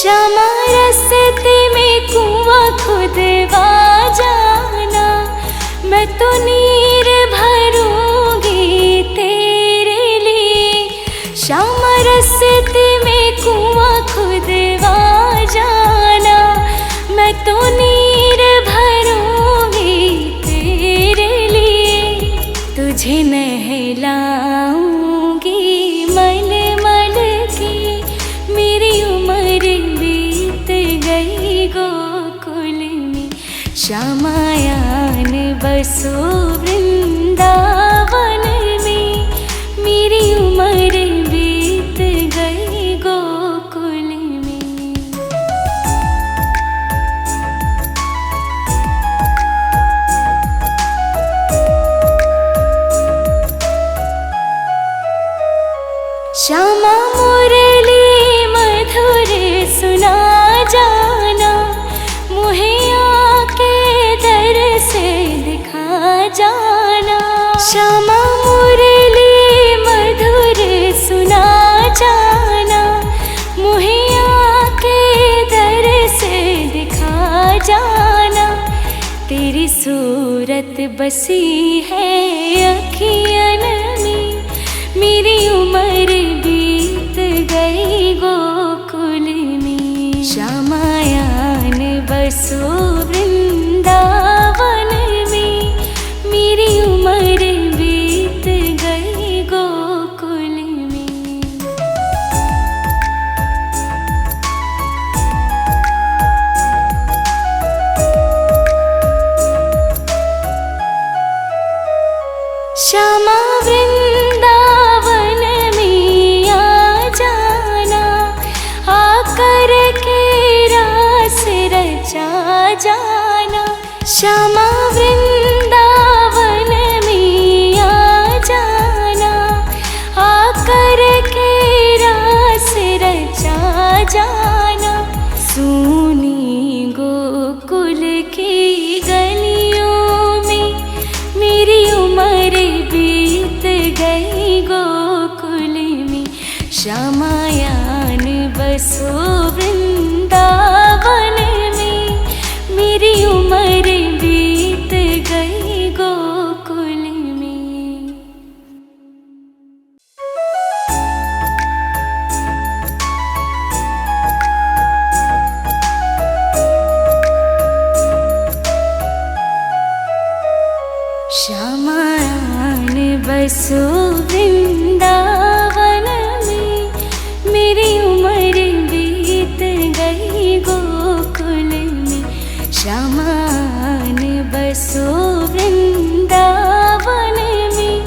क्षमा रस्ते में कुआं खुदवा जाना, मैं तो नीर भरूंगी तेरे लिए। क्षमा रस्ते में कुआं खुदवा जाना, मैं तो नीर भरूंगी तेरे लिए। तुझे नहलाऊंगी मल मल के, मेरी उम्र बीत गई गोकुल में। श्यामायान बसो वृंदावन में, मेरी उम्र बीत गई गोकुल में। श्यामा मुरली मधुर सुना जाना, मुहे आके दर से दिखा जाना। श्यामा मुरली मधुर सुना जाना, मुहे आके दर से दिखा जाना। तेरी सूरत बसी है अखियन में, मेरी उम्र बीत गई गोकुल में। श्यामायान बसो वृंदावन में, मेरी उम्र बीत गई गोकुल में। श्यामा वृंदावन में आ जाना, आकर के रास रचा जाना। श्यामा वृंदावन में आ जाना, आकर के रास रचा जाना। सूनी गोकुल की गलियों में, मेरी उम्र बीत गई गोकुल में। श्यामायान बसो वृंदावन में, मेरी उम्र बीत गई गोकुल में। श्यामायान बसो वृंदावन में, मेरी उम्र बीत गई गोकुल में। श्यामायान बसो वृंदावन में,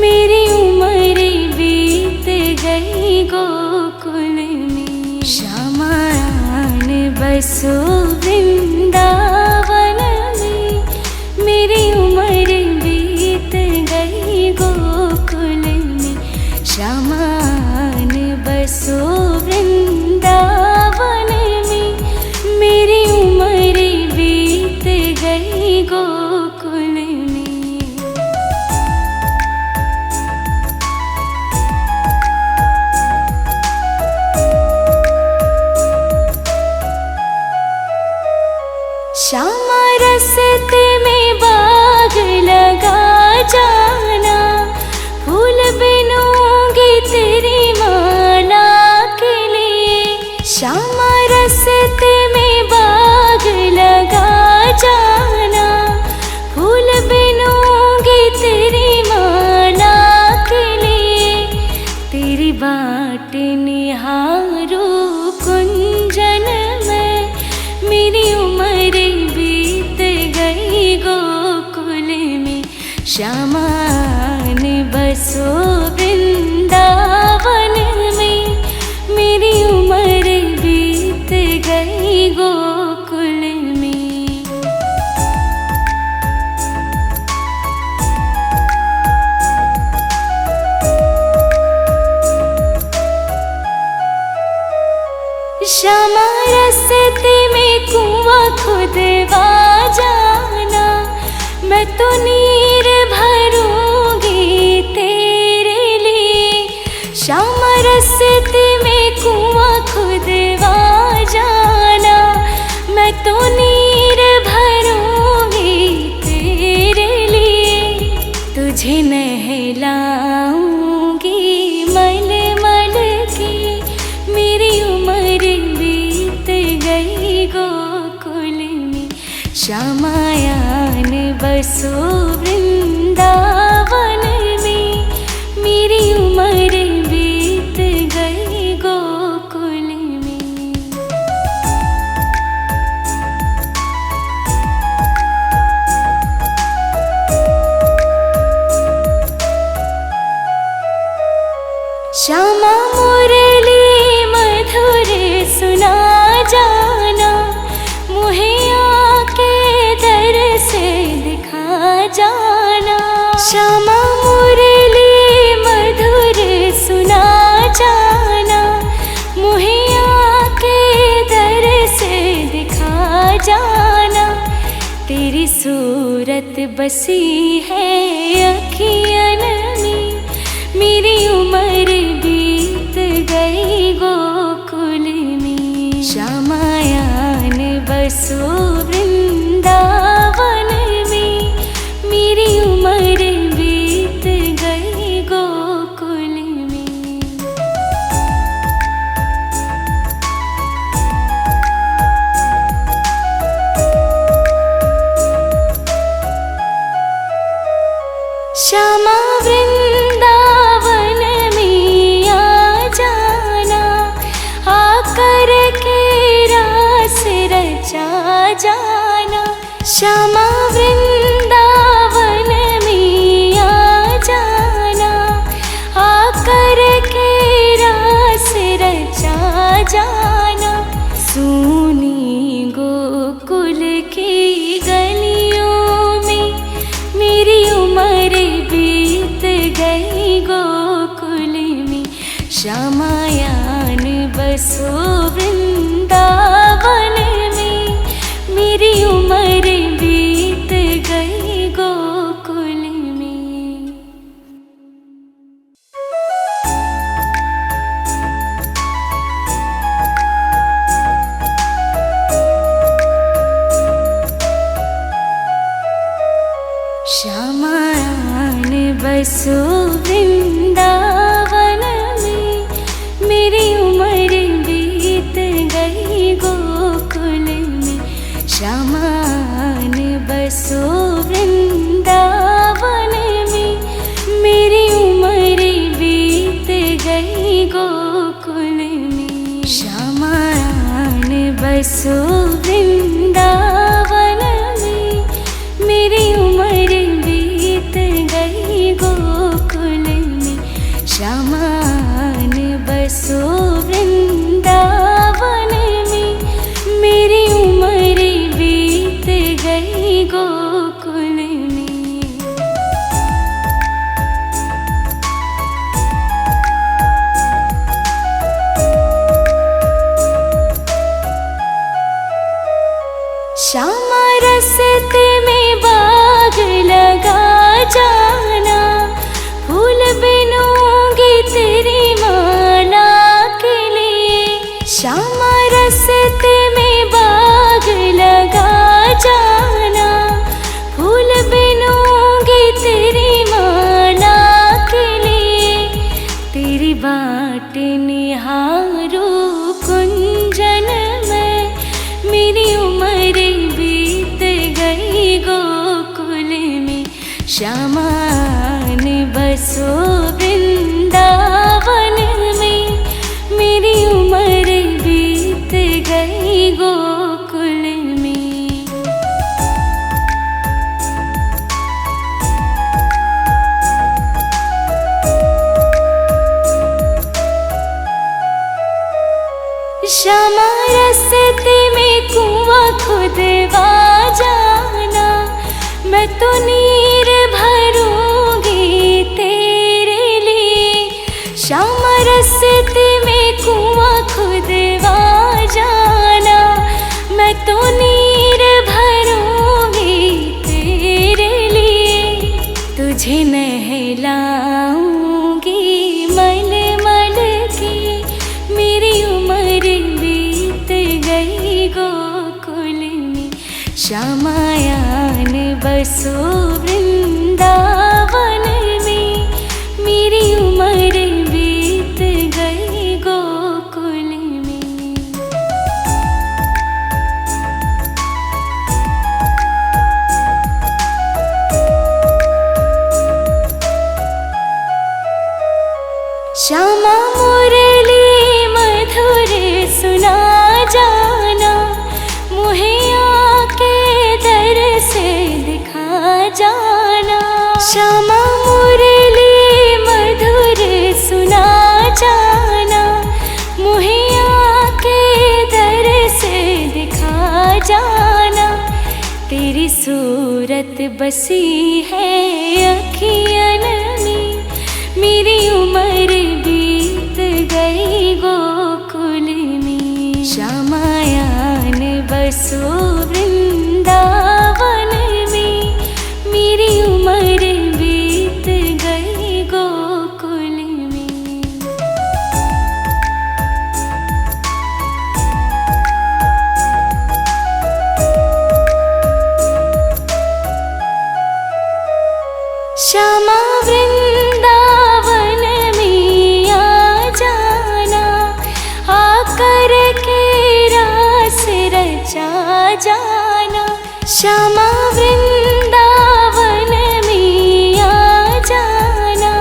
मेरी उम्र बीत गई गोकुल में। श्यामायान बसो वृंदावन में, मेरी उम्र बीत गई गोकुल में। श्यामायान बसो वृंदावन में, मेरी उम्र बीत गई गोकुल में। श्यामा रस्ते में बाग लगा जाना, फूल बिनूंगी तेरी माला के लिए। श्यामा रस्ते में बाग लगा जाना, फूल बिनूंगी तेरी माला के लिए। तेरी बाट निहारू कुंजन में, मेरी उम्र बीत गई गोकुल में। श्यामायान बसो वृंदावन में, मेरी उम्र बीत गई गोकुल में। श्यामा रस्ते में कुआं खुदवा जाना, मैं तो नीर भरूंगी तेरे लिए। श्यामा रस्ते में कुआं खुदवा श्यामायान बसो वृंदावन में, मेरी उम्र बीत गई गोकुल में। श्यामा मुरली मधुर सुना जाना, मुहे आके दर से दिखा जाना। श्यामा मुरली मधुर सुना जाना, मुहे आके दर से दिखा जाना। तेरी सूरत बसी है अखियन में, मेरी उम्र बीत गई गोकुल में। श्यामायान बसो वृंदावन में, मेरी उम्र बीत गई गोकुल में। श्यामा वृंदावन में आ जाना, आकर के रास रचा जाना। श्यामा वृंदावन में आ जाना, आकर के रास रचा जाना। सूनी गोकुल की गलियों में, मेरी उम्र बीत गई गोकुल में। श्यामायान बसो वृंदावन में, मेरी उम्र बीत गई गोकुल में। श्यामायान बसो वृंदावन में, मेरी उम्र बीत गई गोकुल में। श्यामायान बसो वृंदावन में, मेरी उम्र बीत गई गोकुल में। श्यामायान बसो वृंदावन में, मेरी उम्र बीत गई गोकुल में। श्यामायान बसो वृंदावन में, मेरी उम्र बीत गई गोकुल में। श्यामा रस्ते में बाग लगा जाना, फूल बिनूंगी तेरी माला के लिए। श्यामा रस्ते में बाग लगा जाना, फूल बिनूंगी तेरी माला के लिए। तेरी बाट निहारू कुंजन में, मेरी उम्र बीत गई गोकुल में। श्यामायान बसो वृंदावन में, मेरी उम्र बीत गई गोकुल में। श्यामा रस्ते में कुआं खुदवा जाना, मैं तो नीर भरूंगी तेरे लिए। श्यामा रस्ते में कुआं खुदवा जाना, मैं तो नीर भरूंगी तेरे लिए। तुझे नहलाऊंगी मल मल के, मेरी उम्र बीत गई गोकुल में। श्यामायान बसो वृंदावन में, मेरी उम्र बीत गई गोकुल में। श्यामा मुरली मधुर सुना जाना, मुहे आके दर से दिखा जाना। श्यामा मुरली मधुर सुना जाना, मुहे आके दर से दिखा जाना। तेरी सूरत बसी है अखियन में, मेरी उम्र बीत गई गोकुल में। श्यामायान बसो वृंदावन में, मेरी उम्र बीत गई गोकुल में। श्यामा वृंदावन में आ जाना, आकर के रास रचा जाना। श्यामा वृंदावन में आ जाना,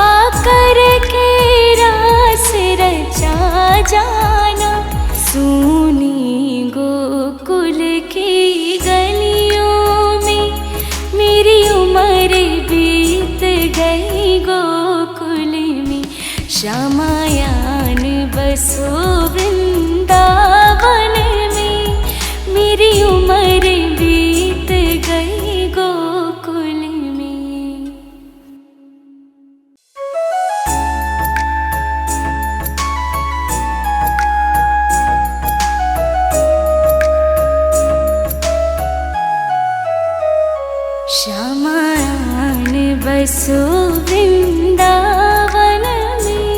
आकर के रास रचा जाना। सुनी गोकुल की गलियों में, मेरी उम्र बीत गई गोकुल में। श्यामायान बसो वृंदावन में, मेरी उम्र बीत गई गोकुल में। श्यामायान बसो वृंदावन में,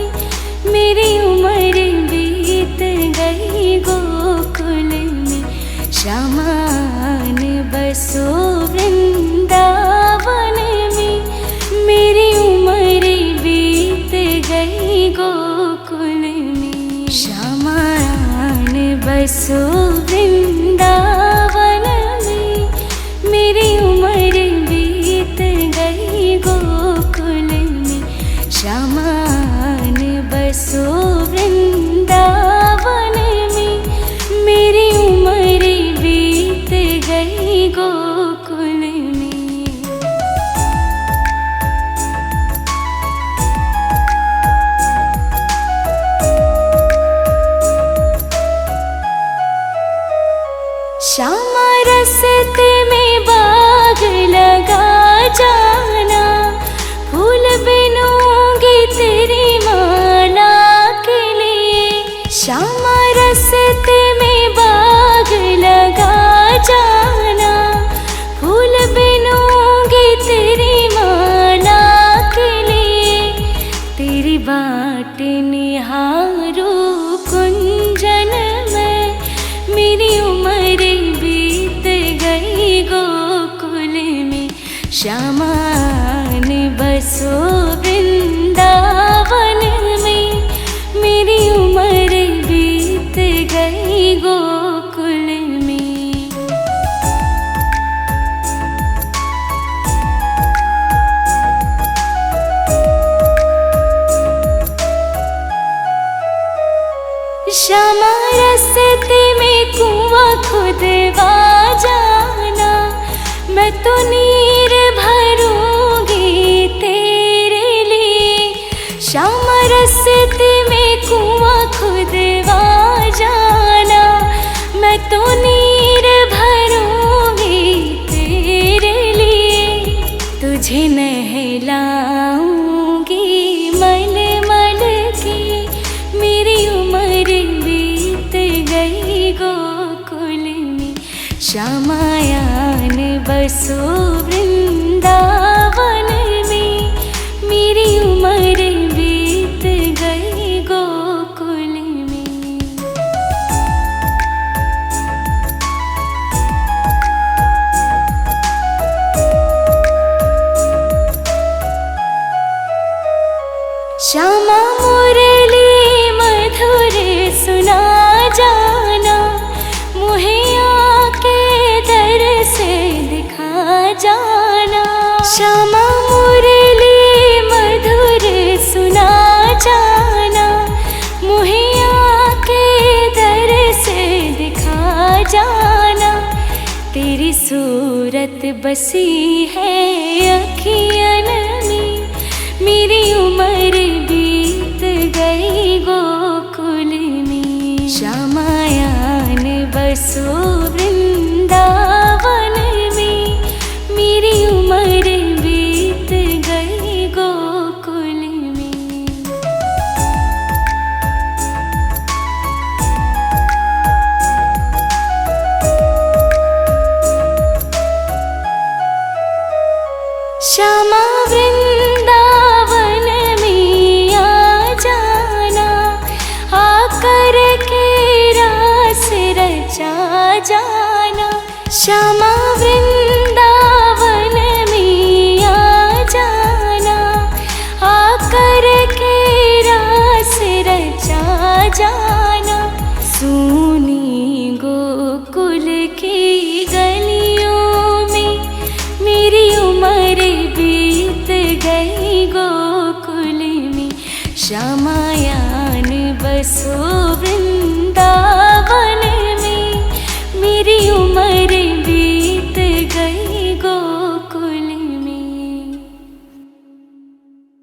मेरी उम्र बीत गई गोकुल में। श्यामायान बसो वृंदावन में, मेरी उम्र बीत गई गोकुल में। श्यामायान बसो वृंदावन में, मेरी उम्र बीत गई गोकुल में। श्यामायान बसो वृंदावन में, मेरी उम्र बीत गई गोकुल में। श्यामा रस्ते में बाग लगा जाना, फूल बिनूंगी तेरी माला के लिए। श्यामा रस्ते में बाग लगा जाना, फूल बिनूंगी तेरी माला के लिए। तेरी बाट निहारू कुंजन में, मेरी उम्र बीत गई गोकुल में। श्यामायान बसो वृंदावन में, मेरी उम्र बीत गई गोकुल में। श्यामा रस्ते में कुआं खुदवा जाना, मैं तो नीर भरूंगी तेरे लिए। श्यामा रस्ते में कुआं खुदवा जाना, मैं तो नीर भरूंगी तेरे लिए। तुझे नहलाऊंगी मल मल के, मेरी उम्र बीत गई गोकुल में। श्यामायान बसो वृंदावन में, मेरी उम्र बीत गई गोकुल में। श्यामा मुरली मधुर सुना जाना, मुहे आके दर से दिखा जाना। श्यामा मुरली मधुर सुना सूरत बसी है अखियन में, मेरी उम्र बीत गई गोकुल में। श्यामायान बसो वृंदावन में, मेरी उम्र बीत गई गोकुल में। श्यामा वृंदावन में आ जाना, आकर के रास रचा जाना। श्यामा वृंदावन में आ जाना, आकर के रास रचा जाना। सुनी गोकुल की गलियों में, मेरी उम्र बीत गई गोकुल में। श्यामायान बसो